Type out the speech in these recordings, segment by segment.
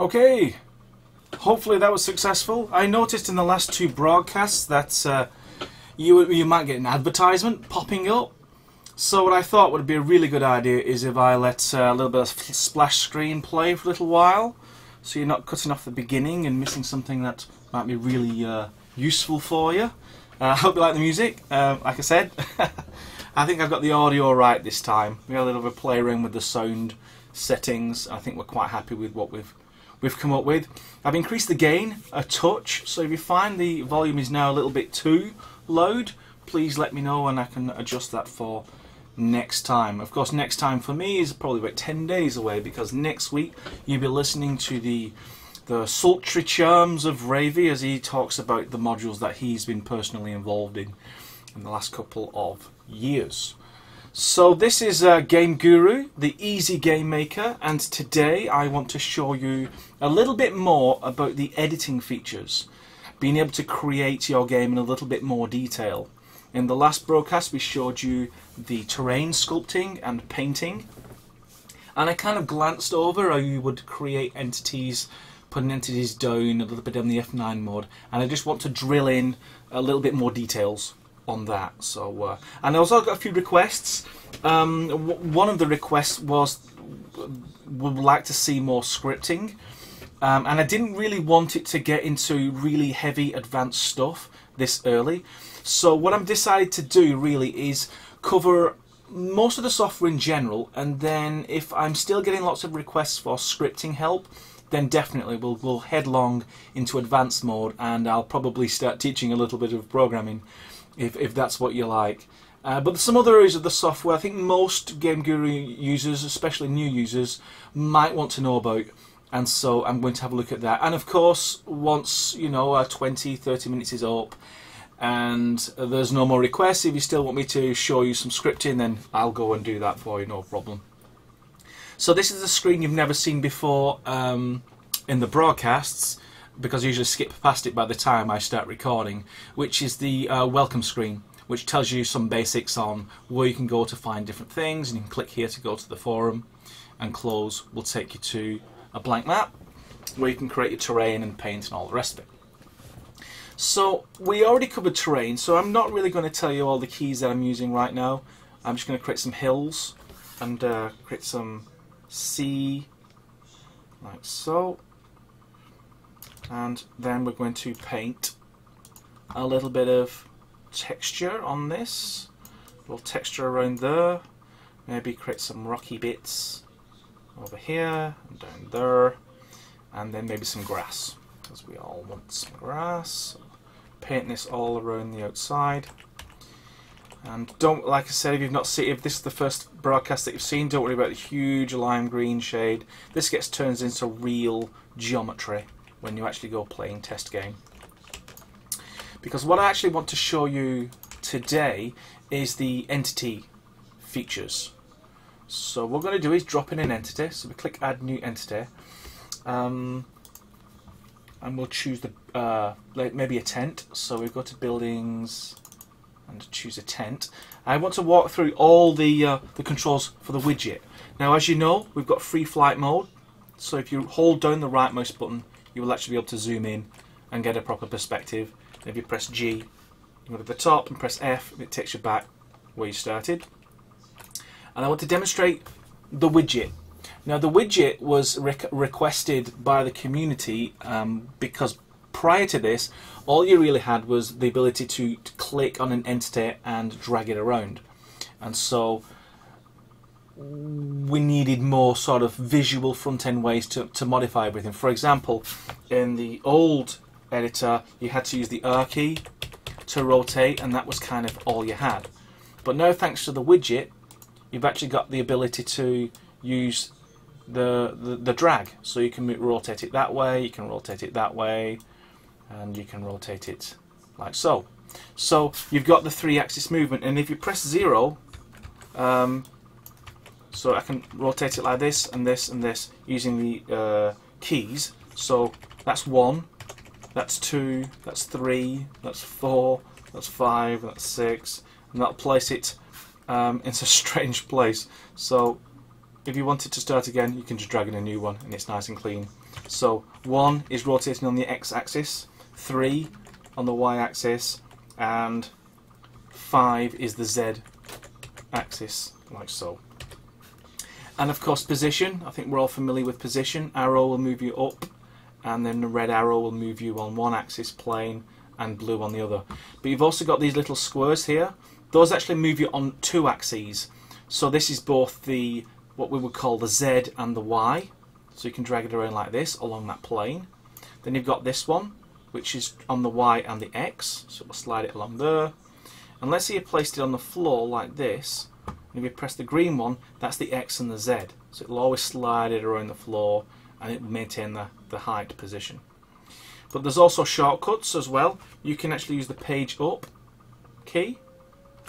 Okay, hopefully that was successful. I noticed in the last two broadcasts that you might get an advertisement popping up. So what I thought would be a really good idea is if I let a little bit of splash screen play for a little while, so you're not cutting off the beginning and missing something that might be really useful for you. I hope you like the music. Like I said, I think I've got the audio right this time. We had a little bit of a play around with the sound settings. I think we're quite happy with what we've come up with. I've increased the gain a touch, so if you find the volume is now a little bit too loud, please let me know and I can adjust that for next time. Of course, next time for me is probably about 10 days away, because next week you'll be listening to the sultry charms of Ravy as he talks about the modules that he's been personally involved in the last couple of years. So this is Game Guru, the easy game maker, and today I want to show you a little bit more about the editing features, being able to create your game in a little bit more detail. In the last broadcast we showed you the terrain sculpting and painting, and I kind of glanced over how you would create entities, putting entities down a little bit on the F9 mode, and I just want to drill in a little bit more details on that. So and I also got a few requests. One of the requests was would like to see more scripting, and I didn't really want it to get into really heavy advanced stuff this early. So what I'm decided to do really is cover most of the software in general, and then if I'm still getting lots of requests for scripting help, then definitely we'll headlong into advanced mode, and I'll probably start teaching a little bit of programming if that's what you like. But some other areas of the software I think most Game Guru users, especially new users, might want to know about, and so I'm going to have a look at that. And of course, once 20-30 minutes is up and there's no more requests, if you still want me to show you some scripting, then I'll go and do that for you, no problem. So this is a screen you've never seen before in the broadcasts, because I usually skip past it by the time I start recording, which is the welcome screen, which tells you some basics on where you can go to find different things, and you can click here to go to the forum, and close will take you to a blank map where you can create your terrain and paint and all the rest of it. So we already covered terrain, so I'm not really going to tell you all the keys that I'm using right now. I'm just going to create some hills and create some sea, like so, and then we're going to paint a little bit of texture on this, a little texture around there, maybe create some rocky bits over here and down there, and then maybe some grass, because we all want some grass. Paint this all around the outside, and don't, like I said, if you've not seen, if this is the first broadcast that you've seen, don't worry about the huge lime green shade. This gets turned into real geometry when you actually go playing test game. Because what I actually want to show you today is the entity features. So what we're going to do is drop in an entity. So we click Add New Entity, and we'll choose the maybe a tent. So we go to Buildings and choose a tent. I want to walk through all the controls for the widget. Now, as you know, we've got free flight mode. So if you hold down the right mouse button, you will actually be able to zoom in and get a proper perspective. If you press G, you go to the top and press F, and it takes you back where you started. And I want to demonstrate the widget. Now, the widget was requested by the community because prior to this, all you really had was the ability to click on an entity and drag it around. And so we needed more sort of visual front-end ways to modify everything. For example, in the old editor, you had to use the R key to rotate, and that was kind of all you had. But now, thanks to the widget, you've actually got the ability to use the drag. So you can rotate it that way, you can rotate it that way, and you can rotate it like so. So you've got the 3-axis movement, and if you press 0, so I can rotate it like this and this and this using the keys. So that's 1, that's 2, that's 3, that's 4, that's 5, that's 6, and that'll place it in a strange place. So if you wanted to start again, you can just drag in a new one and it's nice and clean. So 1 is rotating on the x-axis, 3 on the y-axis, and 5 is the z-axis, like so. And of course position, I think we're all familiar with position. Arrow will move you up, and then the red arrow will move you on one axis plane and blue on the other. But you've also got these little squares here. Those actually move you on 2 axes. So this is both the what we would call the Z and the Y. So you can drag it around like this along that plane. Then you've got this one, which is on the Y and the X. So we'll slide it along there. And let's say you placed it on the floor like this. And if you press the green one, that's the X and the Z. So it'll always slide it around the floor and it will maintain the height position. But there's also shortcuts as well. You can actually use the page up key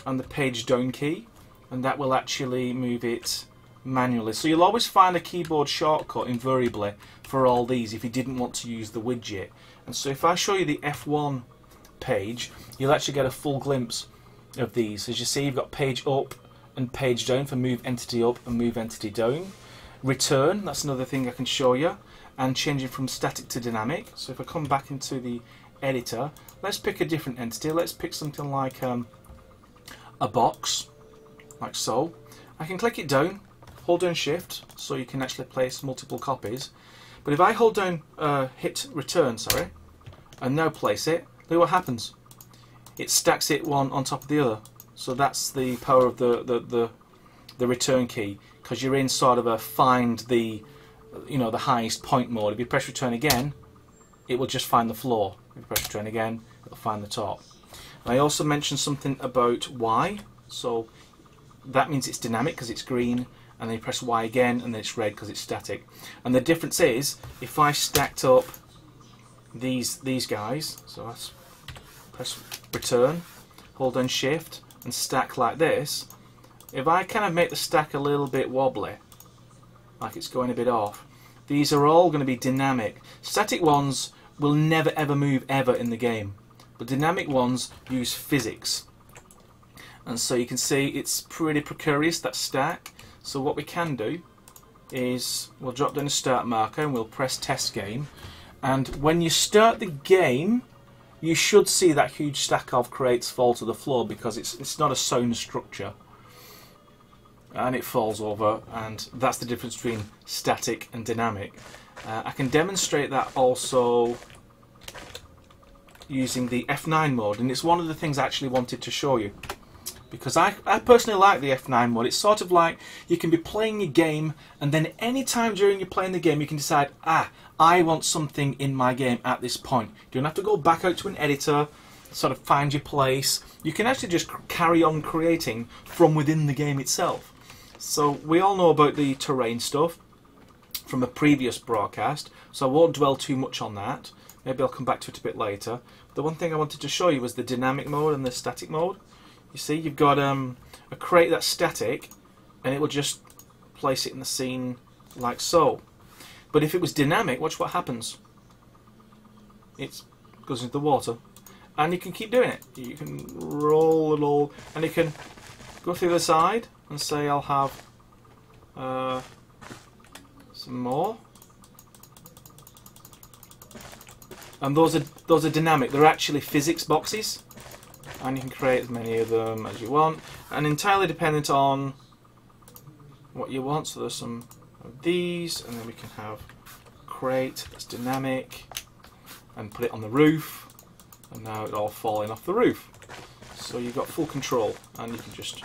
and the page down key, and that will actually move it manually. So you'll always find a keyboard shortcut invariably for all these if you didn't want to use the widget. And so if I show you the F1 page, you'll actually get a full glimpse of these. As you see, you've got page up and page down for move entity up and move entity down. Return, that's another thing I can show you, and change it from static to dynamic. So if I come back into the editor, let's pick a different entity. Let's pick something like a box, like so. I can click it down, hold down shift, so you can actually place multiple copies. But if I hold down, hit return, sorry, and now place it, look what happens. It stacks it one on top of the other. So that's the power of the return key, because you're in sort of a find the the highest point mode. If you press return again, it will just find the floor. If you press return again, it'll find the top. And I also mentioned something about Y, so that means it's dynamic because it's green, and then you press Y again and then it's red because it's static. And the difference is, if I stacked up these guys, so let's press return, hold down shift and stack like this, if I kind of make the stack a little bit wobbly, like it's going a bit off, these are all going to be dynamic. Static ones will never ever move ever in the game, but dynamic ones use physics. And so you can see it's pretty precarious, that stack. So what we can do is we'll drop down a start marker and we'll press test game, and when you start the game you should see that huge stack of crates fall to the floor, because it's not a sound structure and it falls over, and that's the difference between static and dynamic. I can demonstrate that also using the F9 mode, and it's one of the things I actually wanted to show you, because I personally like the F9 mode. It's sort of like you can be playing your game, and then any time during you playing the game you can decide, I want something in my game at this point. You don't have to go back out to an editor, sort of find your place. You can actually just carry on creating from within the game itself. So we all know about the terrain stuff from a previous broadcast, so I won't dwell too much on that. Maybe I'll come back to it a bit later. The one thing I wanted to show you was the dynamic mode and the static mode. You see, you've got a crate that's static, and it will just place it in the scene like so. But if it was dynamic, watch what happens. It goes into the water, and you can keep doing it. You can roll it all, and you can go through the side and say, I'll have some more. And those are dynamic. They're actually physics boxes, and you can create as many of them as you want, and entirely dependent on what you want. So there's some of these, and then we can have crate that's dynamic, and put it on the roof, and now it's all falling off the roof. So you've got full control, and you can just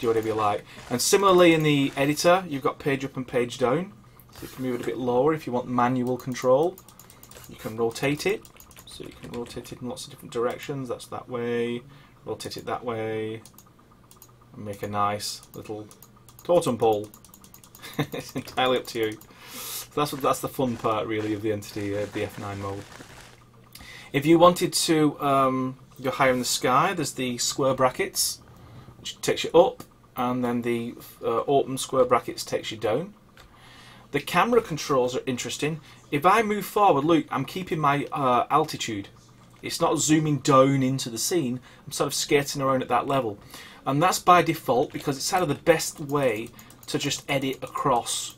do whatever you like. And similarly in the editor, you've got page up and page down, so you can move it a bit lower if you want manual control. You can rotate it, so you can rotate it in lots of different directions. That's that way, rotate it that way, and make a nice little totem pole. It's entirely up to you. So that's the fun part really of the entity, the F9 mode. If you wanted to go higher in the sky, there's the square brackets, which takes you up, and then the open square brackets takes you down. The camera controls are interesting. If I move forward, look, I'm keeping my altitude. It's not zooming down into the scene. I'm sort of skating around at that level. And that's by default, because it's kind of the best way to just edit across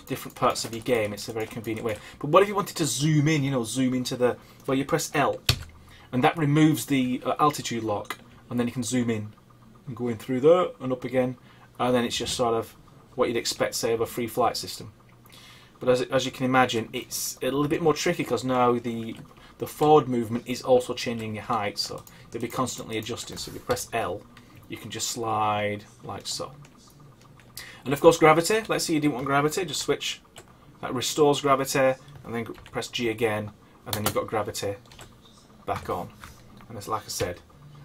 different parts of your game. It's a very convenient way. But what if you wanted to zoom in, you know, zoom into the, well, you press L and that removes the altitude lock, and then you can zoom in and go in through there and up again, and then it's just sort of what you'd expect, say, of a free flight system. But as you can imagine, it's a little bit more tricky because now the forward movement is also changing your height, so you'll be constantly adjusting. So if you press L, you can just slide like so. And of course gravity, let's say you didn't want gravity, just switch, that restores gravity, and then press G again, and then you've got gravity back on. And as like I said,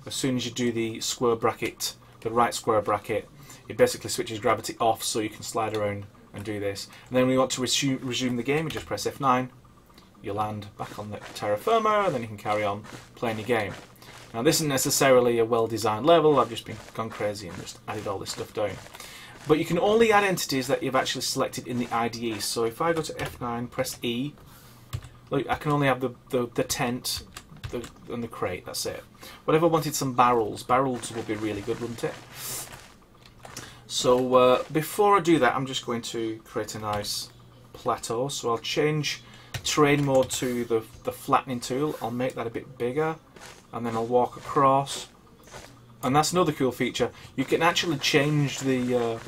as soon as you do the square bracket, the right square bracket, it basically switches gravity off so you can slide around and do this. And then when you want to resume the game, you just press F9, you land back on the terra firma, and then you can carry on playing your game. Now this isn't necessarily a well-designed level, I've just gone crazy and just added all this stuff down. But you can only add entities that you've actually selected in the IDE. So if I go to F9, press E, look, I can only have the tent and the crate, that's it. What if I wanted some barrels? Barrels would be really good, wouldn't it? So before I do that, I'm just going to create a nice plateau. So I'll change terrain mode to the flattening tool. I'll make that a bit bigger, and then I'll walk across. And that's another cool feature. You can actually change the.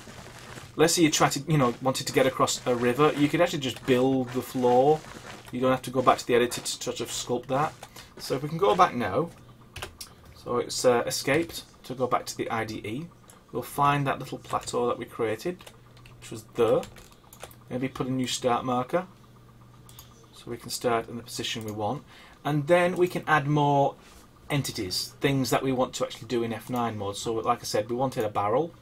Let's say you try to, wanted to get across a river. You could actually just build the floor. You don't have to go back to the editor to sort of sculpt that. So if we can go back now, so it's escaped to go back to the IDE. We'll find that little plateau that we created, which was there. Maybe put a new start marker, so we can start in the position we want, and then we can add more entities, things that we want to actually do in F9 mode. So like I said, we wanted a barrel,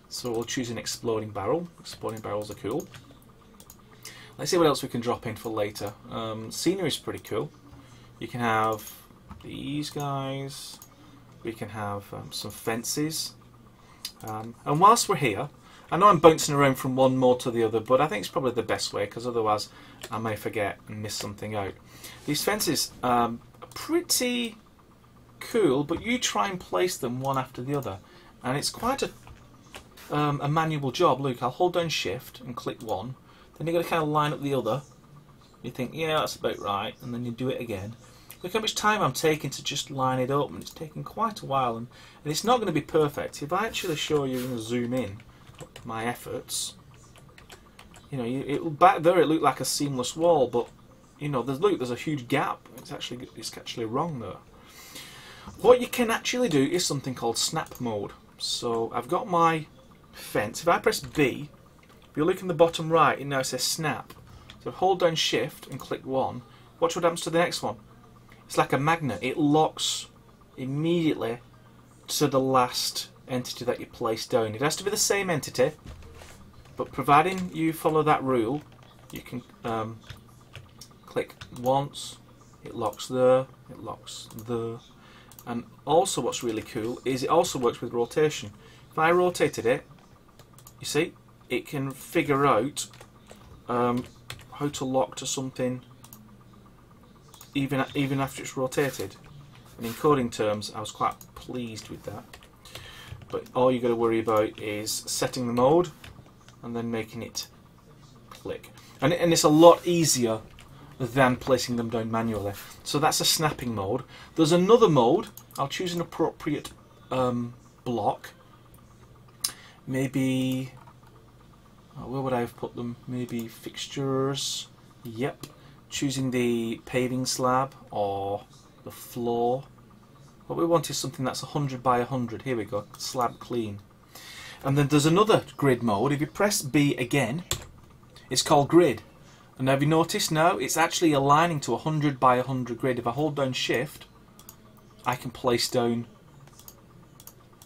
so we'll choose an exploding barrel. Exploding barrels are cool. Let's see what else we can drop in for later. Scenery is pretty cool. You can have these guys, we can have some fences, and whilst we're here, I know I'm bouncing around from one mode to the other, but I think it's probably the best way, because otherwise I may forget and miss something out. These fences are pretty cool, but you try and place them one after the other, and it's quite a manual job. Look, I'll hold down shift and click one, then you've got to kind of line up the other. You think, yeah, that's about right, and then you do it again. Look how much time I'm taking to just line it up, and it's taking quite a while, and it's not going to be perfect. If I actually show you, zoom in my efforts, back there it looked like a seamless wall, but there's a huge gap. It's actually wrong there. What you can actually do is something called snap mode. So I've got my fence. If I press B, if you look in the bottom right, it now says snap. So hold down shift and click one. Watch what happens to the next one. It's like a magnet. It locks immediately to the last entity that you place down. It has to be the same entity, but providing you follow that rule, you can click once, it locks there, it locks there. And also what's really cool is it also works with rotation. If I rotated it, you see, it can figure out how to lock to something even after it's rotated. And in coding terms, I was quite pleased with that. But all you've got to worry about is setting the mode and then making it click. And it's a lot easier than placing them down manually. So that's a snapping mode. There's another mode. I'll choose an appropriate block. Maybe, where would I have put them? Maybe fixtures. Yep. Choosing the paving slab or the floor. What we want is something that's 100 by 100. Here we go. Slab clean. And then there's another grid mode. If you press B again, it's called grid. And have you noticed now it's actually aligning to 100 by 100 grid. If I hold down shift, I can place down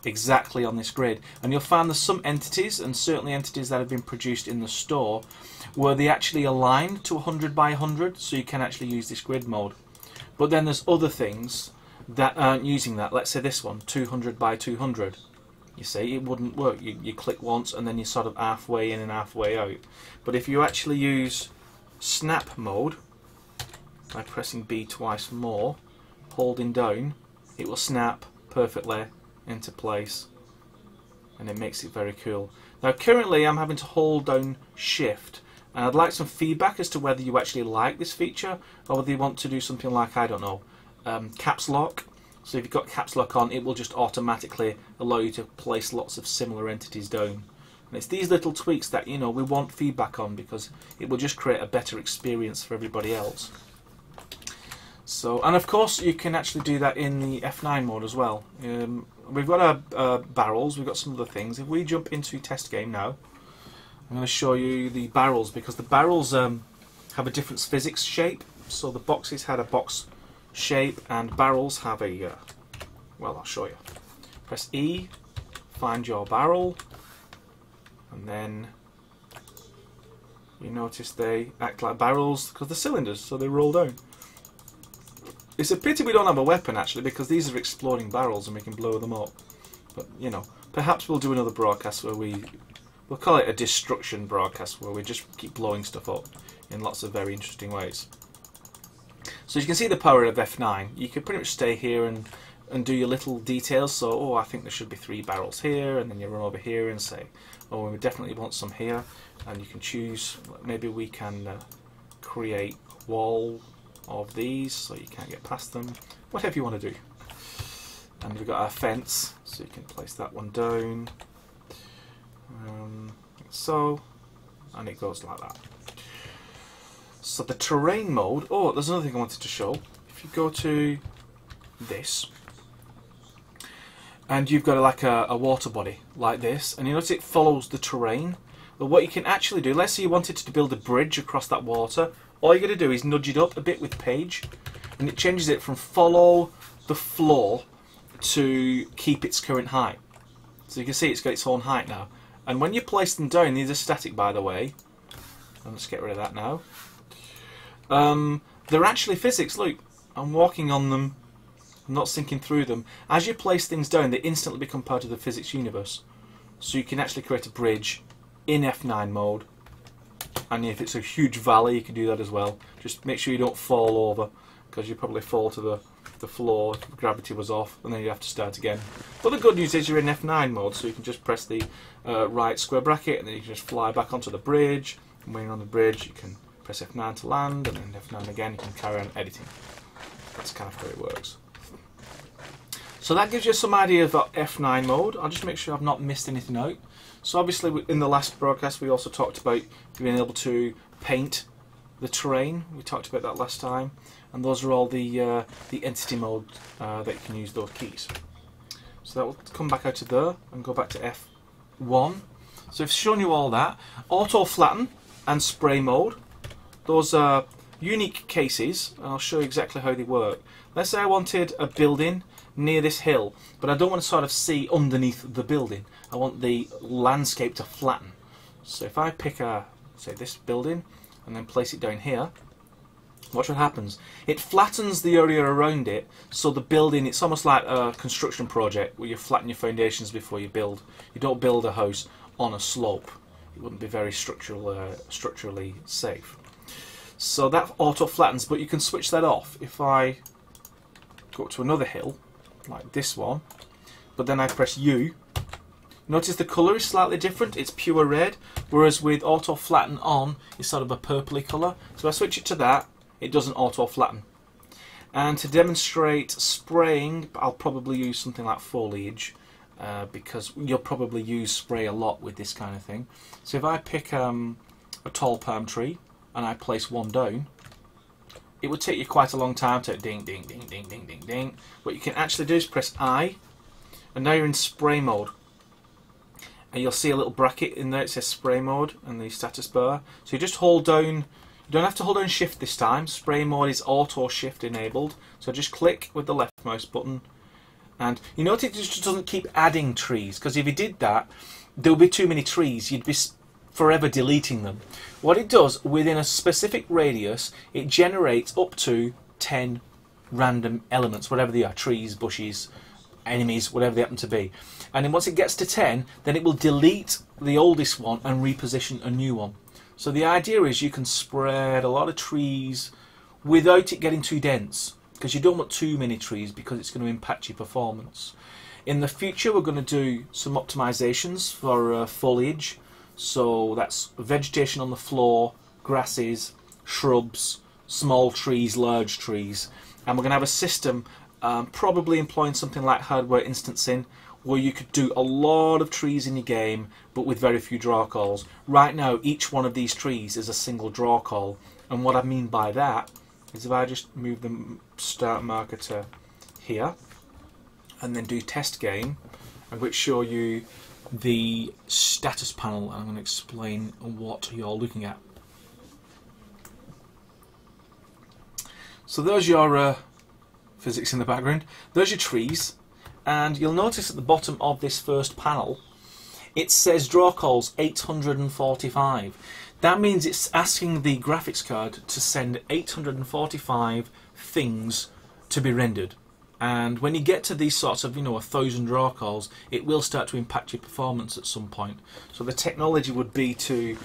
exactly on this grid. And you'll find there's some entities, and certainly entities that have been produced in the store, where they actually align to 100 by 100, so you can actually use this grid mode. But then there's other things that aren't using that. Let's say this one, 200 by 200. You see, it wouldn't work. You click once and then you're sort of halfway in and halfway out. But if you actually use snap mode by pressing B twice more, holding down, it will snap perfectly into place, and it makes it very cool. Now currently I'm having to hold down Shift, and I'd like some feedback as to whether you actually like this feature or whether you want to do something like, I don't know, caps lock. So if you've got caps lock on, it will just automatically allow you to place lots of similar entities down. And it's these little tweaks that, you know, we want feedback on, because it will just create a better experience for everybody else. So, and of course you can actually do that in the F9 mode as well. We've got our barrels, we've got some other things. If we jump into test game now, I'm going to show you the barrels, because the barrels have a different physics shape. So the boxes had a box shape, and barrels have a, well, I'll show you. Press E, find your barrel, and then you notice they act like barrels because they're cylinders, so they roll down. It's a pity we don't have a weapon actually, because these are exploding barrels and we can blow them up. But you know, perhaps we'll do another broadcast where we'll call it a destruction broadcast, where we just keep blowing stuff up in lots of very interesting ways. So you can see the power of F9. You can pretty much stay here and do your little details. So, oh, I think there should be 3 barrels here, and then you run over here and say, oh, we definitely want some here, and you can choose. Maybe we can create a wall of these so you can't get past them. Whatever you want to do. And we've got our fence, so you can place that one down. So, and it goes like that. So the terrain mode, oh, there's another thing I wanted to show. If you go to this, and you've got like a water body like this, and you notice it follows the terrain. But what you can actually do, let's say you wanted to build a bridge across that water, all you're going to do is nudge it up a bit with page, and it changes it from follow the floor to keep its current height. So you can see it's got its own height now. And when you place them down, these are static by the way, and let's get rid of that now. They're actually physics. Look, I'm walking on them, I'm not sinking through them. As you place things down, they instantly become part of the physics universe. So you can actually create a bridge in F9 mode, and if it's a huge valley you can do that as well. Just make sure you don't fall over, because you probably fall to the floor if gravity was off, and then you have to start again. But the good news is you're in F9 mode, so you can just press the right square bracket, and then you can just fly back onto the bridge. And when you're on the bridge you can press F9 to land, and then F9 again, you can carry on editing. That's kind of how it works. So that gives you some idea of F9 mode. I'll just make sure I've not missed anything out. So obviously in the last broadcast we also talked about being able to paint the terrain. We talked about that last time, and those are all the entity mode that you can use those keys. So that will come back out of there and go back to F1. So I've shown you all that. Auto flatten and spray mode. Those are unique cases, and I'll show you exactly how they work. Let's say I wanted a building near this hill, but I don't want to sort of see underneath the building. I want the landscape to flatten. So if I pick say this building and then place it down here, watch what happens. It flattens the area around it, so the building, it's almost like a construction project where you flatten your foundations before you build. You don't build a house on a slope. It wouldn't be very structurally safe. So that auto flattens, but you can switch that off. If I go to another hill, like this one, but then I press U, notice the colour is slightly different. It's pure red, whereas with auto flatten on, it's sort of a purpley colour. So I switch it to that, it doesn't auto flatten. And to demonstrate spraying, I'll probably use something like Foliage, because you'll probably use spray a lot with this kind of thing. So if I pick a tall palm tree and I place one down, it would take you quite a long time to ding, ding, ding, ding, ding, ding, ding. What you can actually do is press I, and now you're in spray mode. And you'll see a little bracket in there, it says spray mode and the status bar. So you just hold down, you don't have to hold down shift this time. Spray mode is auto shift enabled. So just click with the left mouse button. And you notice it just doesn't keep adding trees, because if you did that, there would be too many trees. You'd be forever deleting them. What it does, within a specific radius, it generates up to 10 random elements, whatever they are, trees, bushes, enemies, whatever they happen to be. And then once it gets to 10, then it will delete the oldest one and reposition a new one. So the idea is you can spread a lot of trees without it getting too dense, because you don't want too many trees because it's going to impact your performance. In the future, we're going to do some optimizations for foliage. So that's vegetation on the floor, grasses, shrubs, small trees, large trees. And we're going to have a system, probably employing something like hardware instancing, where you could do a lot of trees in your game, but with very few draw calls. Right now, each one of these trees is a single draw call. And what I mean by that is if I just move the start marker to here, and then do test game, I'm going to show you the status panel, and I'm going to explain what you're looking at. So there's your physics in the background. There's your trees, and you'll notice at the bottom of this first panel it says draw calls 845. That means it's asking the graphics card to send 845 things to be rendered. And when you get to these sorts of, 1,000 draw calls, it will start to impact your performance at some point. So the technology would be to,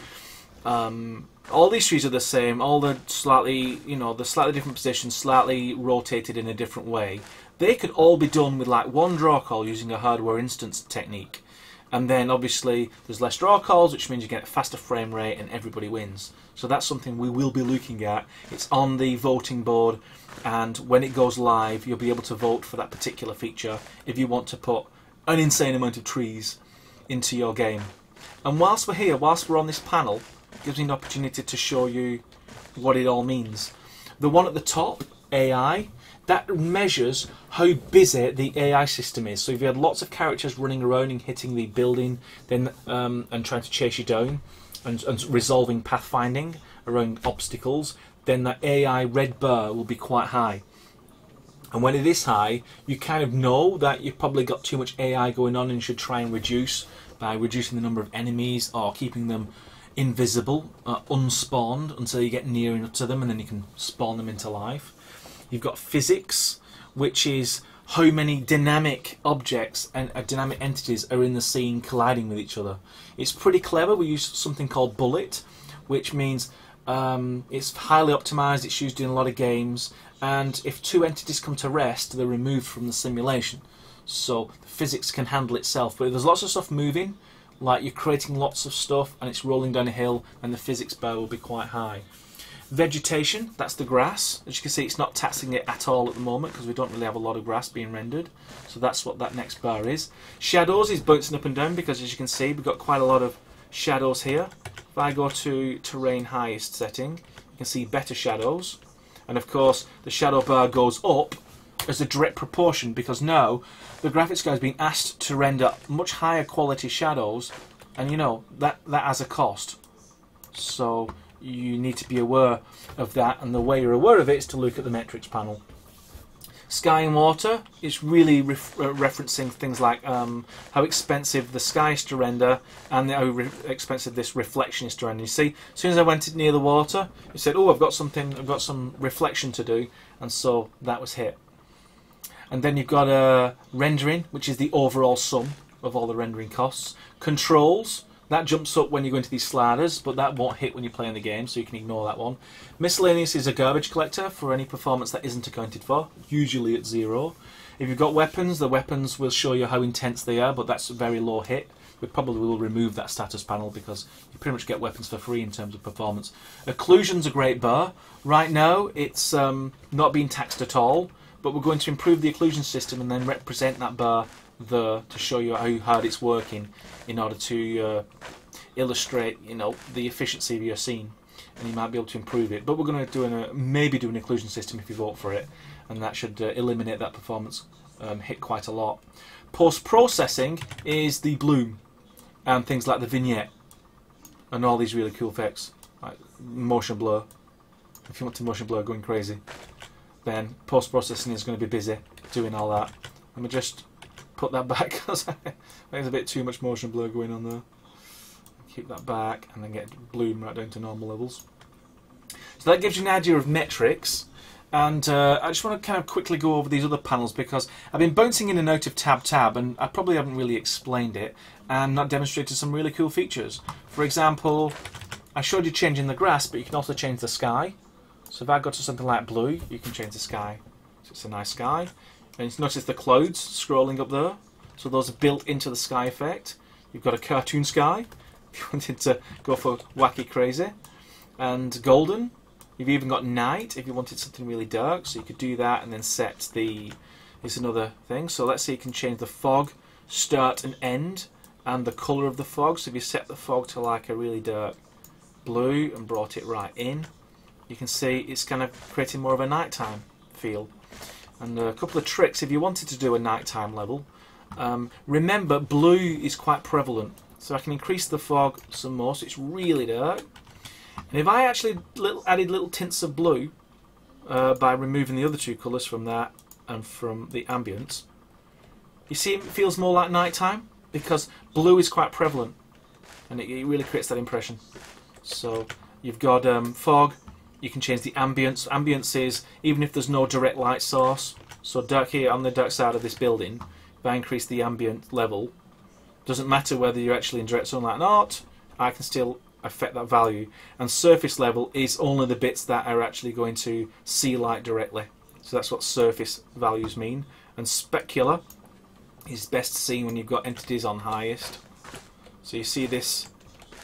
all these trees are the same, all the slightly, the slightly different positions, slightly rotated in a different way. They could all be done with like one draw call using a hardware instance technique. And then obviously there's less draw calls, which means you get a faster frame rate and everybody wins. So that's something we will be looking at. It's on the voting board, and when it goes live you'll be able to vote for that particular feature if you want to put an insane amount of trees into your game. And whilst we're here, whilst we're on this panel, it gives me an opportunity to show you what it all means. The one at the top, AI, that measures how busy the AI system is. So if you had lots of characters running around and hitting the building, then and trying to chase you down, and resolving pathfinding around obstacles, then the AI red bar will be quite high. And when it is high, you kind of know that you've probably got too much AI going on and you should try and reduce by reducing the number of enemies or keeping them invisible, unspawned until you get near enough to them, and then you can spawn them into life. You've got physics, which is how many dynamic objects and dynamic entities are in the scene colliding with each other. It's pretty clever. We use something called Bullet, which means it's highly optimized, it's used in a lot of games, and if two entities come to rest, they're removed from the simulation. So the physics can handle itself. But if there's lots of stuff moving, like you're creating lots of stuff and it's rolling down a hill, and the physics bar will be quite high. Vegetation, that's the grass. As you can see, it's not taxing it at all at the moment because we don't really have a lot of grass being rendered. So that's what that next bar is. Shadows is bouncing up and down because, as you can see, we've got quite a lot of shadows here. If I go to terrain highest setting, you can see better shadows. And of course, the shadow bar goes up as a direct proportion because now the graphics guy has been asked to render much higher quality shadows, and that has a cost. So you need to be aware of that, and the way you're aware of it is to look at the metrics panel. Sky and water is really referencing things like how expensive the sky is to render and how expensive this reflection is to render. You see, as soon as I went near the water, it said, "Oh, I've got some reflection to do," and so that was hit. And then you've got rendering, which is the overall sum of all the rendering costs. Controls. That jumps up when you go into these sliders, but that won't hit when you're playing the game, so you can ignore that one. Miscellaneous is a garbage collector for any performance that isn't accounted for, usually at 0. If you've got weapons, the weapons will show you how intense they are, but that's a very low hit. We probably will remove that status panel because you pretty much get weapons for free in terms of performance. Occlusion's a great bar. Right now, it's not being taxed at all, but we're going to improve the occlusion system and then represent that bar there to show you how hard it's working in order to illustrate, the efficiency of your scene, and you might be able to improve it. But we're going to maybe do an occlusion system if you vote for it, and that should eliminate that performance hit quite a lot. Post-processing is the bloom and things like the vignette and all these really cool effects, like motion blur. If you want to motion blur going crazy, then post-processing is going to be busy doing all that. Let me just put that back because there's a bit too much motion blur going on there. Keep that back and then get bloom right down to normal levels. So that gives you an idea of metrics, and I just want to kind of quickly go over these other panels because I've been bouncing in and out of tab and I probably haven't really explained it and not demonstrated some really cool features. For example, I showed you changing the grass, but you can also change the sky. So if I go to something like blue, you can change the sky. So it's a nice sky. And you notice the clouds scrolling up there. So those are built into the sky effect. You've got a cartoon sky, if you wanted to go for wacky crazy. And golden. You've even got night, if you wanted something really dark. So you could do that and then set the... Here's another thing. So let's say you can change the fog, start and end, and the colour of the fog. So if you set the fog to like a really dark blue and brought it right in, you can see it's kind of creating more of a nighttime feel. And a couple of tricks if you wanted to do a nighttime level. Remember, blue is quite prevalent, so I can increase the fog some more so it's really dark. And if I actually added little tints of blue by removing the other two colours from that and from the ambience, you see it feels more like nighttime because blue is quite prevalent and it really creates that impression. So you've got fog. You can change the ambience. Ambience is even if there's no direct light source. So dark here on the dark side of this building, if I increase the ambient level, doesn't matter whether you're actually in direct sunlight or not, I can still affect that value. And surface level is only the bits that are actually going to see light directly. So that's what surface values mean. And specular is best seen when you've got entities on highest. So you see this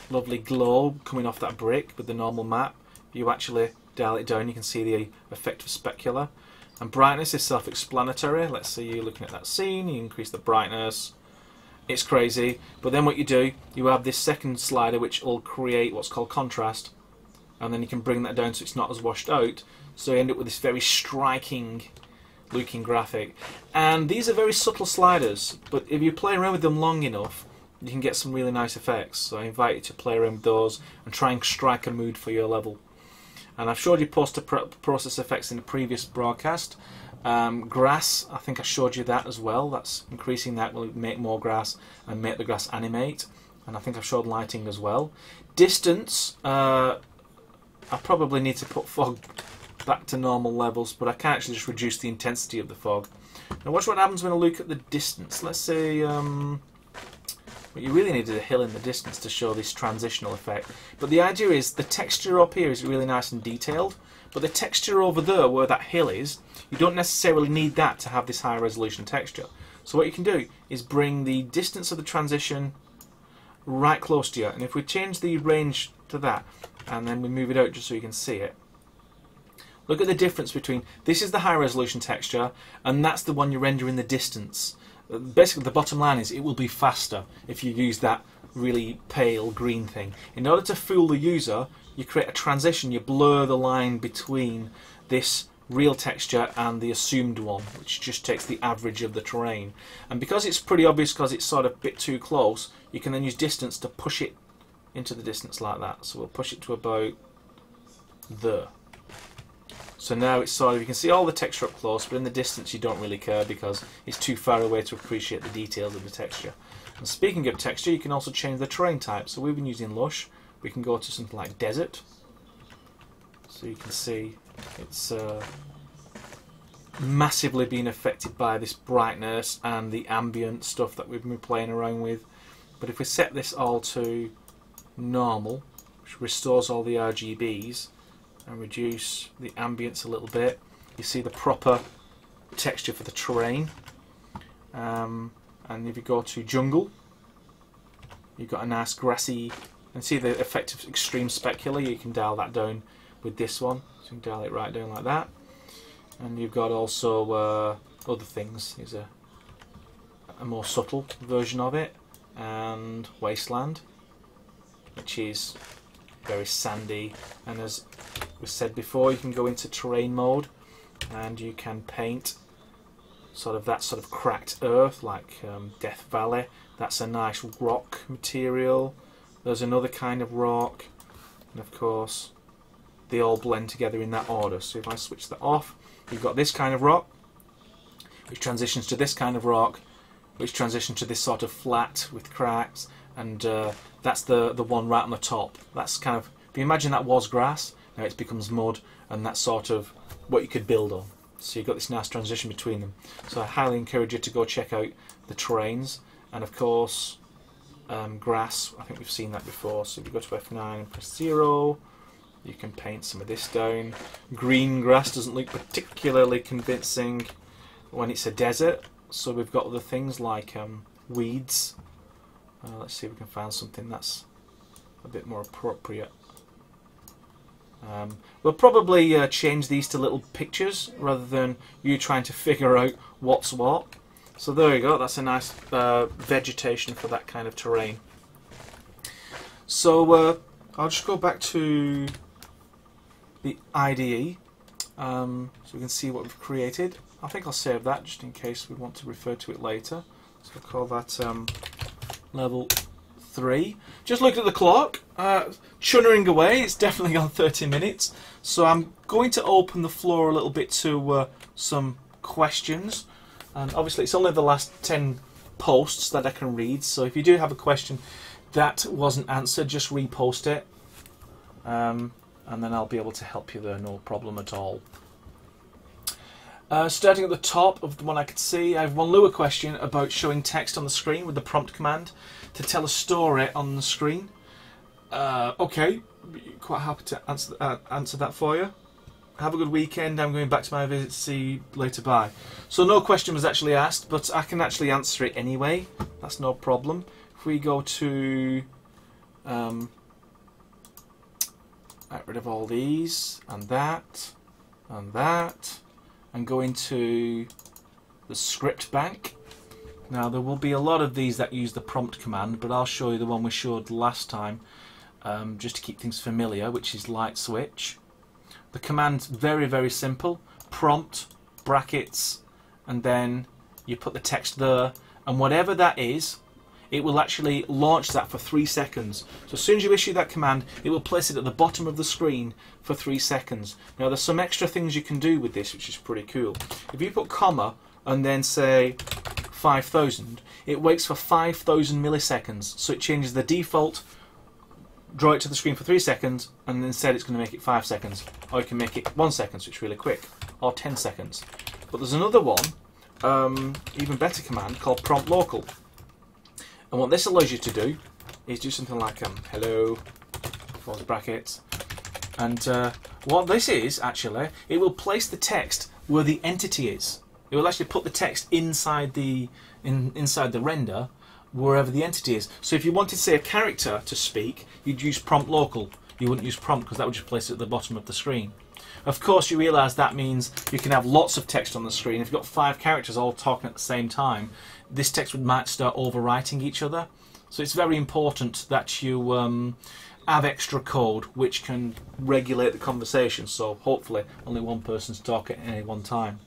lovely glow coming off that brick with the normal map. If you actually dial it down, you can see the effect of specular. And brightness is self-explanatory. Let's say you're looking at that scene, you increase the brightness. It's crazy, but then what you do, you have this second slider which will create what's called contrast, and then you can bring that down so it's not as washed out, so you end up with this very striking looking graphic. And these are very subtle sliders, but if you play around with them long enough, you can get some really nice effects. So I invite you to play around with those and try and strike a mood for your level. And I've showed you post-process effects in the previous broadcast. Grass, I think I showed you that as well. That's increasing that will make more grass and make the grass animate. And I think I've showed lighting as well. Distance, I probably need to put fog back to normal levels, but I can actually just reduce the intensity of the fog. Now watch what happens when I look at the distance. Let's say what you really need is a hill in the distance to show this transitional effect. But the idea is the texture up here is really nice and detailed, but the texture over there where that hill is, you don't necessarily need that to have this high resolution texture. So what you can do is bring the distance of the transition right close to you, and if we change the range to that and then we move it out just so you can see it, look at the difference between this is the high resolution texture and that's the one you render in the distance. Basically the bottom line is it will be faster if you use that really pale green thing. In order to fool the user, you create a transition, you blur the line between this real texture and the assumed one, which just takes the average of the terrain. And because it's pretty obvious because it's sort of a bit too close, you can then use distance to push it into the distance like that. So we'll push it to about there. So now it's sort of, you can see all the texture up close, but in the distance you don't really care because it's too far away to appreciate the details of the texture. And speaking of texture, you can also change the terrain type. So we've been using lush, we can go to something like desert. So you can see it's massively being affected by this brightness and the ambient stuff that we've been playing around with. But if we set this all to normal, which restores all the RGBs, and reduce the ambience a little bit, you see the proper texture for the terrain. And if you go to jungle, you've got a nice grassy, and see the effect of extreme specular. You can dial that down with this one, so you can dial it right down like that. And you've got also other things. Here's a more subtle version of it, and wasteland, which is very sandy, and as was said before, you can go into terrain mode and you can paint sort of that sort of cracked earth like Death Valley. That's a nice rock material. There's another kind of rock, and of course they all blend together in that order. So if I switch that off, you've got this kind of rock which transitions to this kind of rock, which transitions to this sort of flat with cracks, and that's the one right on the top. That's kind of, if you imagine that was grass, now it becomes mud, and that's sort of what you could build on. So you've got this nice transition between them. So I highly encourage you to go check out the terrains, and of course grass, I think we've seen that before. So if you go to F9 and press 0, you can paint some of this down. Green grass doesn't look particularly convincing when it's a desert, So we've got other things like weeds. Let's see if we can find something that's a bit more appropriate. We'll probably change these to little pictures rather than you trying to figure out what's what. So there you go, that's a nice vegetation for that kind of terrain. So I'll just go back to the IDE so we can see what we've created. I think I'll save that just in case we want to refer to it later. So I'll call that level 3. Just looked at the clock, chunnering away, it's definitely gone 30 minutes. So I'm going to open the floor a little bit to some questions. And obviously it's only the last 10 posts that I can read, so if you do have a question that wasn't answered, just repost it. And then I'll be able to help you there, no problem at all. Starting at the top of the one I could see, I have one Lua question about showing text on the screen with the prompt command to tell a story on the screen. Okay, quite happy to answer that for you. Have a good weekend. I'm going back to my visit. See you later. Bye. So no question was actually asked, but I can actually answer it anyway. That's no problem. If we go to get rid of all these and that and that, and go into the script bank. Now there will be a lot of these that use the prompt command, but I'll show you the one we showed last time just to keep things familiar, which is light switch. The command's very, very simple. Prompt, brackets, and then you put the text there, and whatever that is, it will actually launch that for 3 seconds. So as soon as you issue that command, it will place it at the bottom of the screen for 3 seconds. Now there's some extra things you can do with this, which is pretty cool. If you put comma and then say 5000, it waits for 5000 milliseconds. So it changes the default, draw it to the screen for 3 seconds, and then instead it's going to make it 5 seconds. Or you can make it 1 second, so it's really quick, or 10 seconds. But there's another one, even better command, called prompt local. And what this allows you to do is do something like hello, close brackets. And what this is, actually, it will place the text where the entity is. It will actually put the text inside the render, wherever the entity is. So if you wanted, say, a character to speak, you'd use prompt local. You wouldn't use prompt because that would just place it at the bottom of the screen. Of course, you realise that means you can have lots of text on the screen. If you've got 5 characters all talking at the same time, this text might start overwriting each other. So it's very important that you have extra code which can regulate the conversation. So hopefully only one person's talking at any one time.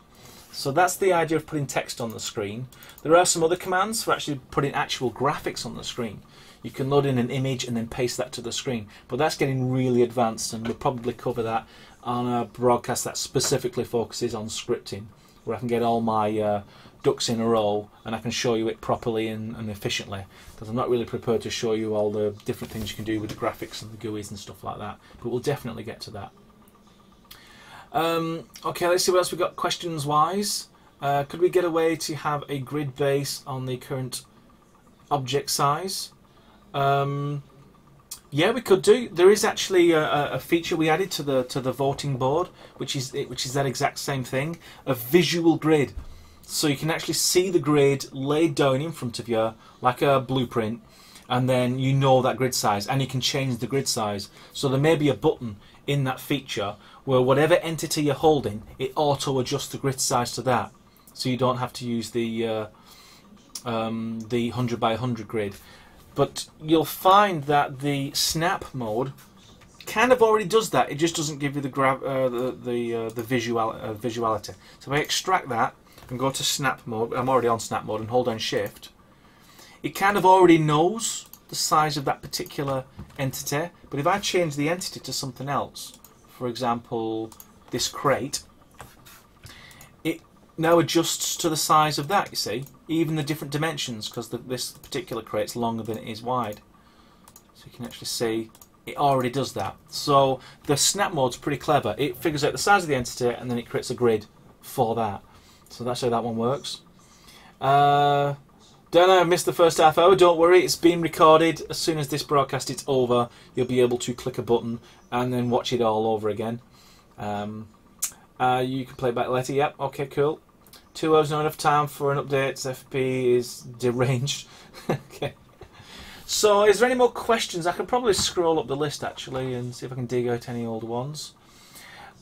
So that's the idea of putting text on the screen. There are some other commands for actually putting actual graphics on the screen. You can load in an image and then paste that to the screen. But that's getting really advanced, and we'll probably cover that on a broadcast that specifically focuses on scripting, where I can get all my ducks in a row and I can show you it properly and efficiently, because I'm not really prepared to show you all the different things you can do with the graphics and the GUIs and stuff like that. But we'll definitely get to that. Okay, let's see what else we've got questions wise. Could we get a way to have a grid base on the current object size? Yeah, we could do. There is actually a feature we added to the voting board, which is that exact same thing, a visual grid. So you can actually see the grid laid down in front of you like a blueprint, and then you know that grid size, and you can change the grid size. So there may be a button in that feature where whatever entity you're holding, it auto adjusts the grid size to that. So you don't have to use the 100 by 100 grid. But you'll find that the snap mode kind of already does that. It just doesn't give you the visuality. So if I extract that and go to snap mode, I'm already on snap mode, and hold down shift, it kind of already knows the size of that particular entity. But if I change the entity to something else, for example this crate, it now adjusts to the size of that, you see, even the different dimensions, because this particular crate's longer than it is wide. So you can actually see it already does that. So the snap mode's pretty clever. It figures out the size of the entity and then it creates a grid for that. So that's how that one works. Don't know, I missed the first half hour. Don't worry, it's been recorded. As soon as this broadcast is over, you'll be able to click a button and then watch it all over again. You can play it back later. Yep, okay, cool. 2 hours not enough time for an update. FP is deranged. Okay. So, is there any more questions? I can probably scroll up the list actually and see if I can dig out any old ones.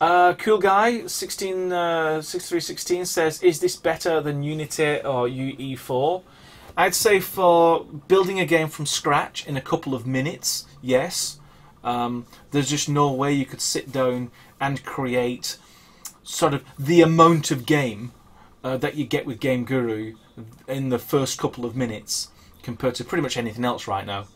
Cool Guy 6316 says, is this better than Unity or UE4? I'd say for building a game from scratch in a couple of minutes, yes. There's just no way you could sit down and create sort of the amount of game that you get with Game Guru in the first couple of minutes compared to pretty much anything else right now,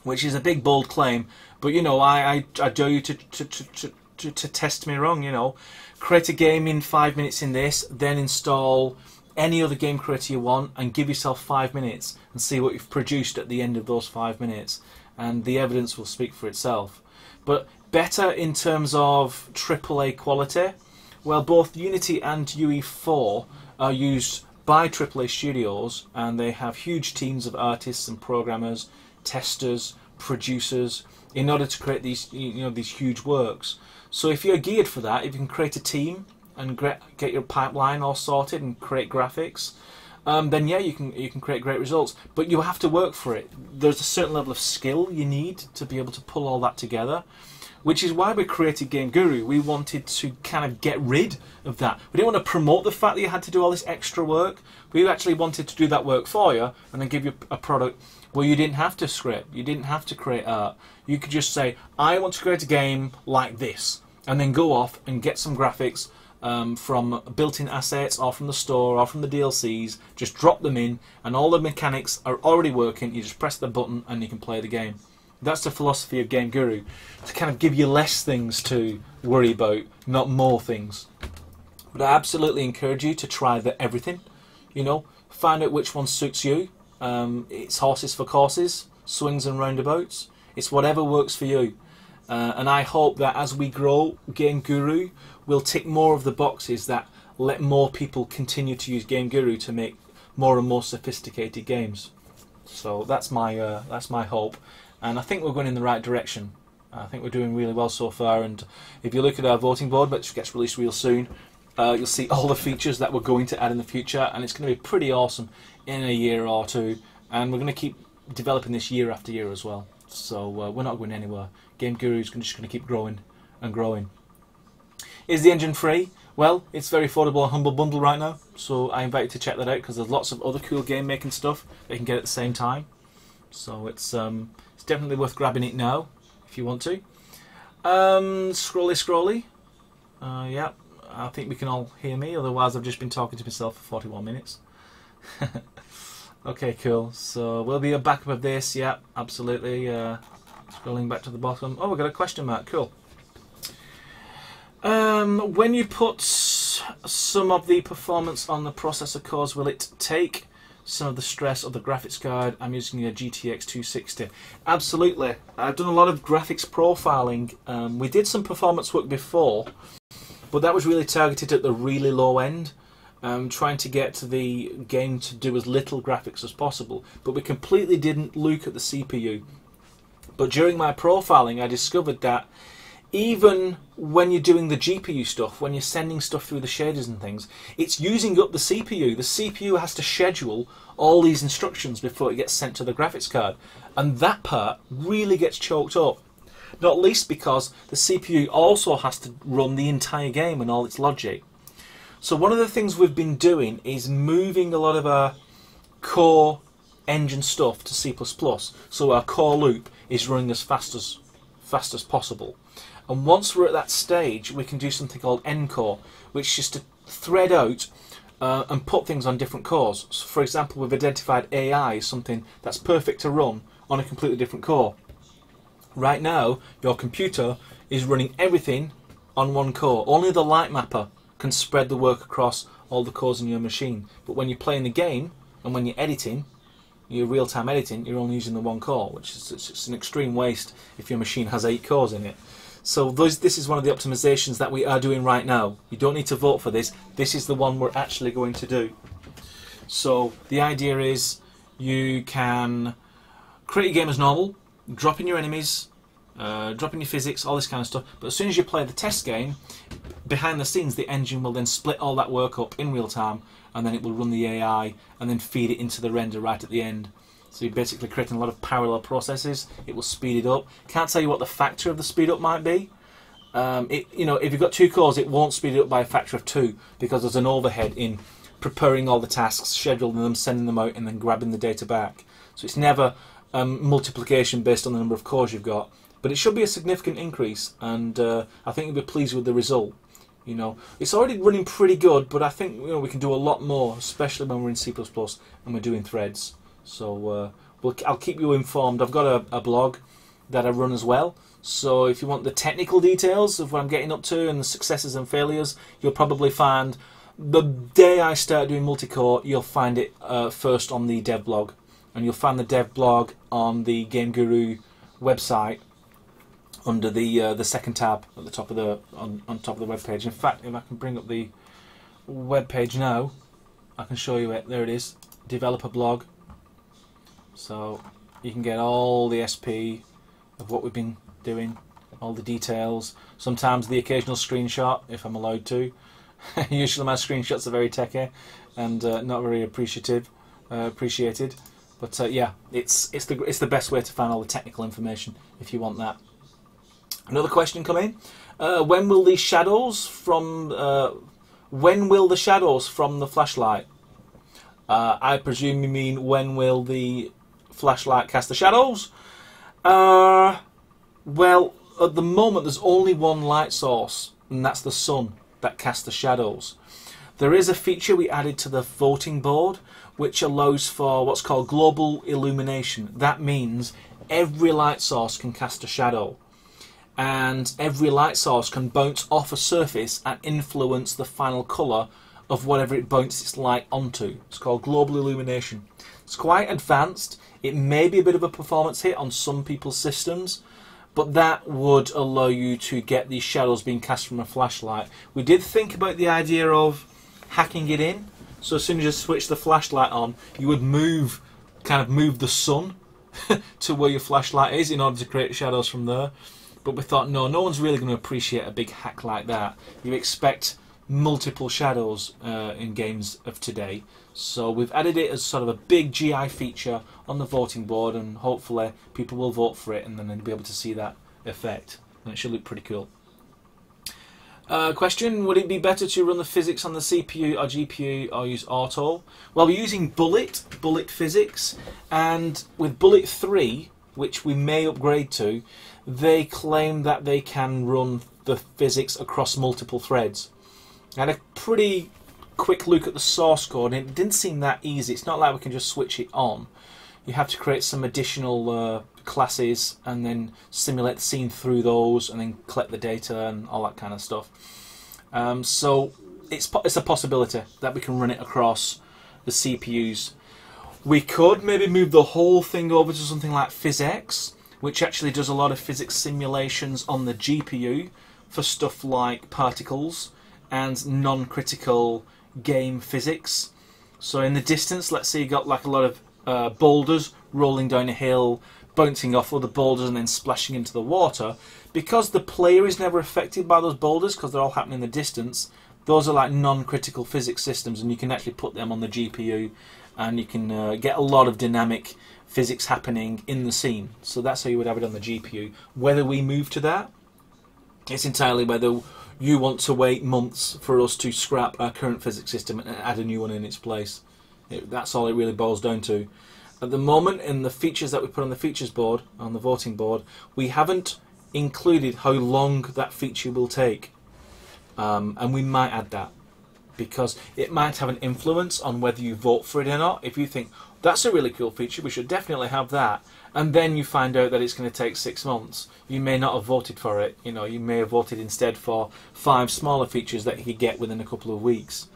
which is a big bold claim. But you know, I dare you to test me wrong. You know, create a game in 5 minutes in this, then install any other game creator you want and give yourself 5 minutes and see what you've produced at the end of those 5 minutes, and the evidence will speak for itself. But better in terms of AAA quality, well, both Unity and UE4 are used by AAA studios, and they have huge teams of artists and programmers, testers, producers in order to create these, you know, these huge works. So if you're geared for that, if you can create a team and get your pipeline all sorted and create graphics, then yeah, you can create great results. But you have to work for it. There's a certain level of skill you need to be able to pull all that together, which is why we created Game Guru. We wanted to kind of get rid of that. We didn't want to promote the fact that you had to do all this extra work. We actually wanted to do that work for you and then give you a product where you didn't have to script, you didn't have to create art. You could just say, I want to create a game like this, and then go off and get some graphics from built-in assets or from the store or from the DLCs, just drop them in and all the mechanics are already working. You just press the button and you can play the game. That's the philosophy of Game Guru, to kind of give you less things to worry about, not more things. But I absolutely encourage you to try everything. You know, find out which one suits you. It's horses for courses, swings and roundabouts. It's whatever works for you. And I hope that as we grow Game Guru, we'll tick more of the boxes that let more people continue to use Game Guru to make more and more sophisticated games. So that's my hope, and I think we're going in the right direction. I think we're doing really well so far. And if you look at our voting board, which gets released real soon, you'll see all the features that we're going to add in the future, and it's going to be pretty awesome in a year or two. And we're going to keep developing this year after year as well. So we're not going anywhere. Game Guru is just going to keep growing and growing. Is the engine free? Well, it's very affordable on Humble Bundle right now, so I invite you to check that out, because there's lots of other cool game making stuff that you can get at the same time. So it's definitely worth grabbing it now if you want to. Scrolly. Yeah, I think we can all hear me. Otherwise, I've just been talking to myself for 41 minutes. Okay, cool. So we'll be a backup of this. Yeah, absolutely. Scrolling back to the bottom. Oh, we've got a question mark. Cool. When you put some of the performance on the processor cores, will it take some of the stress of the graphics card? I'm using a GTX 260. Absolutely. I've done a lot of graphics profiling. We did some performance work before, but that was really targeted at the really low end, trying to get the game to do as little graphics as possible. But we completely didn't look at the CPU. But during my profiling, I discovered that even when you're doing the GPU stuff, when you're sending stuff through the shaders and things, it's using up the CPU. The CPU has to schedule all these instructions before it gets sent to the graphics card. And that part really gets choked up. Not least because the CPU also has to run the entire game and all its logic. So one of the things we've been doing is moving a lot of our core engine stuff to C++. So our core loop is running as fast as possible. And once we're at that stage, we can do something called Encore, which is just to thread out and put things on different cores. So for example, we've identified AI as something that's perfect to run on a completely different core. Right now, your computer is running everything on one core. Only the light mapper can spread the work across all the cores in your machine. But when you're playing the game and when you're editing, your real-time editing, you're only using the one core, which is it's an extreme waste if your machine has 8 cores in it. So this is one of the optimizations that we are doing right now. You don't need to vote for this. This is the one we're actually going to do. So the idea is you can create your game as normal, drop in your enemies, drop in your physics, all this kind of stuff. But as soon as you play the test game, behind the scenes, the engine will then split all that work up in real time, and then it will run the AI and then feed it into the render right at the end. So you're basically creating a lot of parallel processes. It will speed it up. Can't tell you what the factor of the speed up might be. You know, if you've got 2 cores, it won't speed it up by a factor of 2 because there's an overhead in preparing all the tasks, scheduling them, sending them out, and then grabbing the data back. So it's never multiplication based on the number of cores you've got. But it should be a significant increase, and I think you'll be pleased with the result. You know, it's already running pretty good, but I think we can do a lot more, especially when we're in C++ and we're doing threads. So I'll keep you informed. I've got a blog that I run as well. So if you want the technical details of what I'm getting up to and the successes and failures, you'll probably find the day I start doing multi-core, you'll find it first on the dev blog, and you'll find the dev blog on the Game Guru website under the second tab at the top of the on top of the web page. In fact, if I can bring up the web page now, I can show you it. There it is, developer blog. So you can get all the SP of what we've been doing, all the details, sometimes the occasional screenshot if I'm allowed to. Usually my screenshots are very techy and not very appreciated. But yeah, it's the best way to find all the technical information if you want that. Another question come in. When will the shadows from the flashlight? I presume you mean when will the flashlight cast the shadows? Well, at the moment there's only one light source, and that's the sun that casts the shadows. There is a feature we added to the voting board which allows for what's called global illumination. That means every light source can cast a shadow, and every light source can bounce off a surface and influence the final colour of whatever it bounces its light onto. It's called global illumination. It's quite advanced. It may be a bit of a performance hit on some people's systems, but that would allow you to get these shadows being cast from a flashlight. We did think about the idea of hacking it in, so as soon as you switch the flashlight on, you would kind of move the sun to where your flashlight is in order to create shadows from there. But we thought, no one's really going to appreciate a big hack like that. You expect multiple shadows in games of today. So we've added it as sort of a big GI feature on the voting board, and hopefully people will vote for it, and then they'll be able to see that effect. And it should look pretty cool. Question, would it be better to run the physics on the CPU or GPU or use auto? Well, we're using Bullet physics, and with Bullet 3, which we may upgrade to, they claim that they can run the physics across multiple threads. I had a pretty quick look at the source code, and it didn't seem that easy. It's not like we can just switch it on. You have to create some additional classes and then simulate the scene through those and then collect the data and all that kind of stuff. So it's a possibility that we can run it across the CPUs. We could maybe move the whole thing over to something like PhysX, which actually does a lot of physics simulations on the GPU for stuff like particles and non-critical game physics. So in the distance, let's say you got like a lot of boulders rolling down a hill, bouncing off other boulders and then splashing into the water. Because the player is never affected by those boulders because they're all happening in the distance, those are like non-critical physics systems, and you can actually put them on the GPU and you can get a lot of dynamic physics happening in the scene. So that's how you would have it on the GPU. Whether we move to that, it's entirely whether you want to wait months for us to scrap our current physics system and add a new one in its place. That's all it really boils down to. At the moment, in the features that we put on the features board, on the voting board, we haven't included how long that feature will take. And we might add that, because it might have an influence on whether you vote for it or not. If you think, that's a really cool feature, we should definitely have that, and then you find out that it's going to take 6 months, you may not have voted for it. You know, you may have voted instead for 5 smaller features that you could get within a couple of weeks.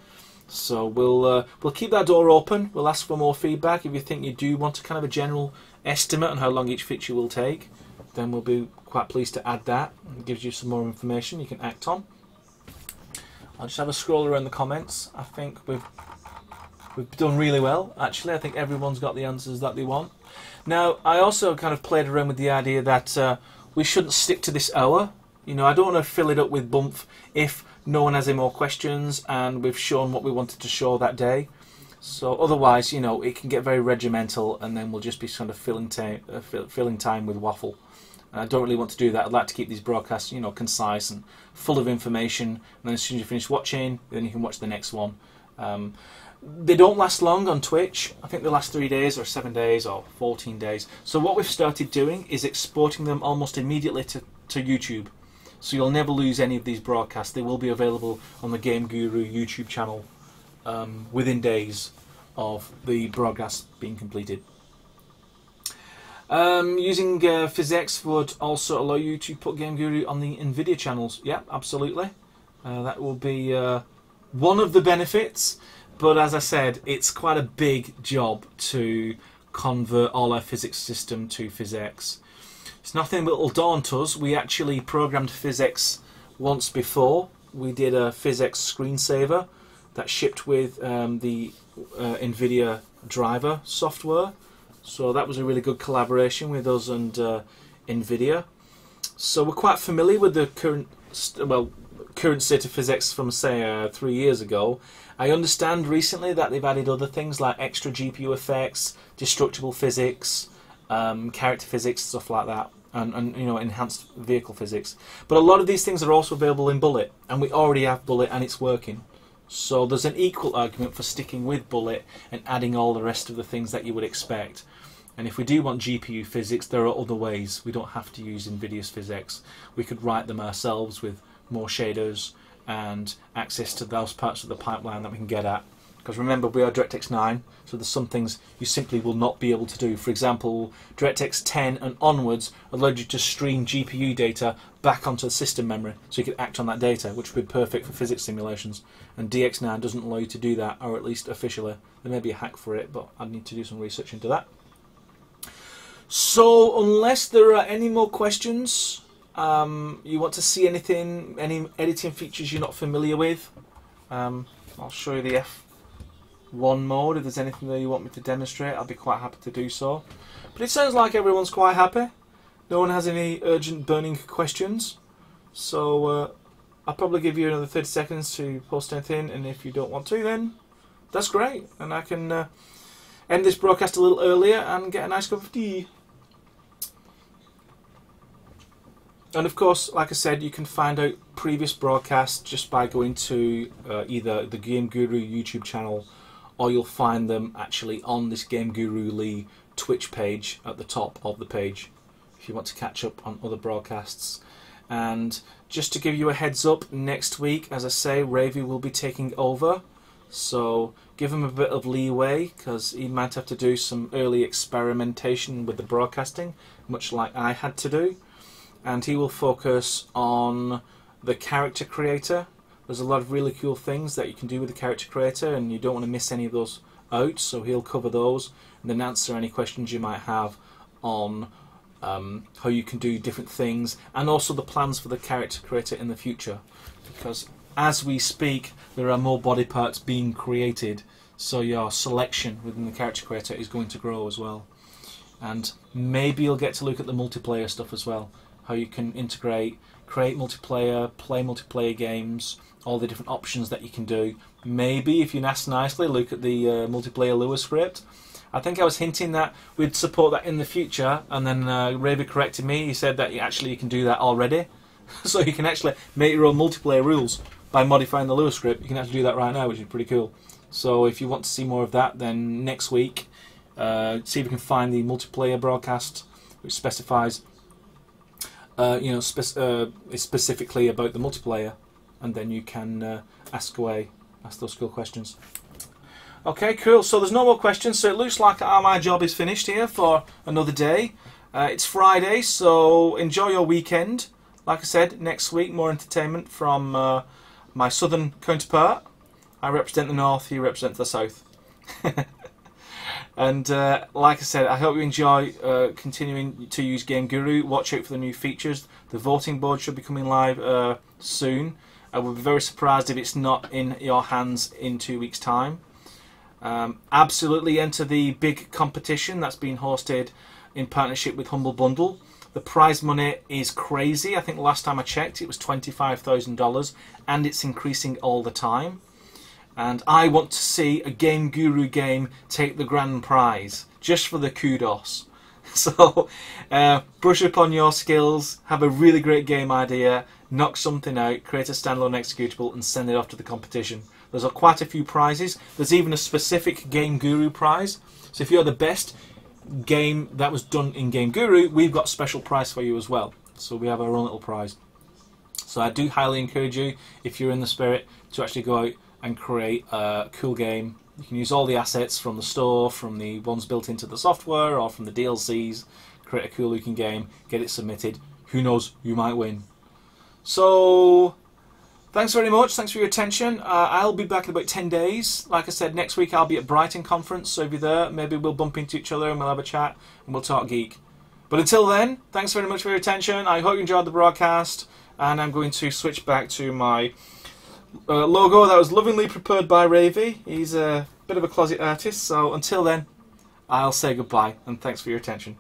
So we'll keep that door open. We'll ask for more feedback. If you think you do want a kind of a general estimate on how long each feature will take, then we'll be quite pleased to add that. It gives you some more information you can act on. I'll just have a scroll around the comments. I think we've done really well, actually. I think everyone's got the answers that they want. Now, I also kind of played around with the idea that we shouldn't stick to this hour. You know, I don't want to fill it up with bump if no one has any more questions and we've shown what we wanted to show that day. So otherwise, you know, it can get very regimental, and then we'll just be sort of filling time with waffle. And I don't really want to do that. I'd like to keep these broadcasts, you know, concise and full of information. And then as soon as you finish watching, then you can watch the next one. They don't last long on Twitch. I think they last 3 days or 7 days or 14 days. So what we've started doing is exporting them almost immediately to YouTube. So you'll never lose any of these broadcasts. They will be available on the Game Guru YouTube channel within days of the broadcast being completed. Using PhysX would also allow you to put Game Guru on the NVIDIA channels. Yeah, absolutely. That will be one of the benefits. But as I said, it's quite a big job to convert all our physics system to PhysX. It's nothing that will daunt us. We actually programmed PhysX once before. We did a PhysX screensaver that shipped with the NVIDIA driver software. So that was a really good collaboration with us and NVIDIA. So we're quite familiar with the current state of PhysX from, say, 3 years ago. I understand recently that they've added other things like extra GPU effects, destructible physics, character physics, stuff like that, and you know, enhanced vehicle physics. But a lot of these things are also available in Bullet, and we already have Bullet and it's working. So there's an equal argument for sticking with Bullet and adding all the rest of the things that you would expect. And if we do want GPU physics, there are other ways. We don't have to use NVIDIA's physics. We could write them ourselves with more shaders and access to those parts of the pipeline that we can get at. Because remember, we are DirectX 9, so there's some things you simply will not be able to do. For example, DirectX 10 and onwards allowed you to stream GPU data back onto the system memory, so you could act on that data, which would be perfect for physics simulations. And DX9 doesn't allow you to do that, or at least officially. There may be a hack for it, but I'd need to do some research into that. So, unless there are any more questions, you want to see anything, any editing features you're not familiar with, I'll show you the F1 mode. If there's anything there you want me to demonstrate, I'll be quite happy to do so. But it sounds like everyone's quite happy. No one has any urgent burning questions. So I'll probably give you another 30 seconds to post anything, and if you don't want to, then that's great. And I can end this broadcast a little earlier and get a nice cup of tea. And of course, like I said, you can find out previous broadcasts just by going to either the Game Guru YouTube channel, or you'll find them actually on this Game Guru Lee Twitch page at the top of the page if you want to catch up on other broadcasts. And just to give you a heads up, next week, as I say, Ravy will be taking over. So give him a bit of leeway, because he might have to do some early experimentation with the broadcasting, much like I had to do. And he will focus on the character creator. There's a lot of really cool things that you can do with the character creator, and you don't want to miss any of those out, so he'll cover those and then answer any questions you might have on how you can do different things, and also the plans for the character creator in the future, because as we speak there are more body parts being created, so your selection within the character creator is going to grow as well. And maybe you'll get to look at the multiplayer stuff as well, how you can integrate, create multiplayer, play multiplayer games, all the different options that you can do. Maybe, if you ask nicely, look at the multiplayer Lua script. I think I was hinting that we'd support that in the future, and then Raby corrected me. He said that you can do that already. So you can actually make your own multiplayer rules by modifying the Lua script. You can actually do that right now, which is pretty cool. So if you want to see more of that, then next week, see if we can find the multiplayer broadcast, which specifies it's specifically about the multiplayer, and then you can ask those cool questions. Okay, cool. So there's no more questions, so it looks like my job is finished here for another day. It's Friday, so enjoy your weekend. Like I said, next week more entertainment from my southern counterpart. I represent the north, he represents the south. And like I said, I hope you enjoy continuing to use Game Guru. Watch out for the new features. The voting board should be coming live soon. I would be very surprised if it's not in your hands in 2 weeks' time. Absolutely enter the big competition that's been hosted in partnership with Humble Bundle. The prize money is crazy. I think last time I checked it was $25,000 and it's increasing all the time. And I want to see a Game Guru game take the grand prize, just for the kudos. So brush up on your skills, have a really great game idea, knock something out, create a standalone executable and send it off to the competition. There's quite a few prizes. There's even a specific Game Guru prize. So if you're the best game that was done in Game Guru, we've got a special prize for you as well. So we have our own little prize. So I do highly encourage you, if you're in the spirit, to actually go out and create a cool game. You can use all the assets from the store, from the ones built into the software, or from the DLCs. Create a cool looking game, get it submitted. Who knows, you might win. So, thanks very much, thanks for your attention. I'll be back in about 10 days. Like I said, next week I'll be at Brighton Conference, so if you're there, maybe we'll bump into each other and we'll have a chat and we'll talk geek. But until then, thanks very much for your attention. I hope you enjoyed the broadcast, and I'm going to switch back to my logo that was lovingly prepared by Ravy. He's a bit of a closet artist, so until then, I'll say goodbye and thanks for your attention.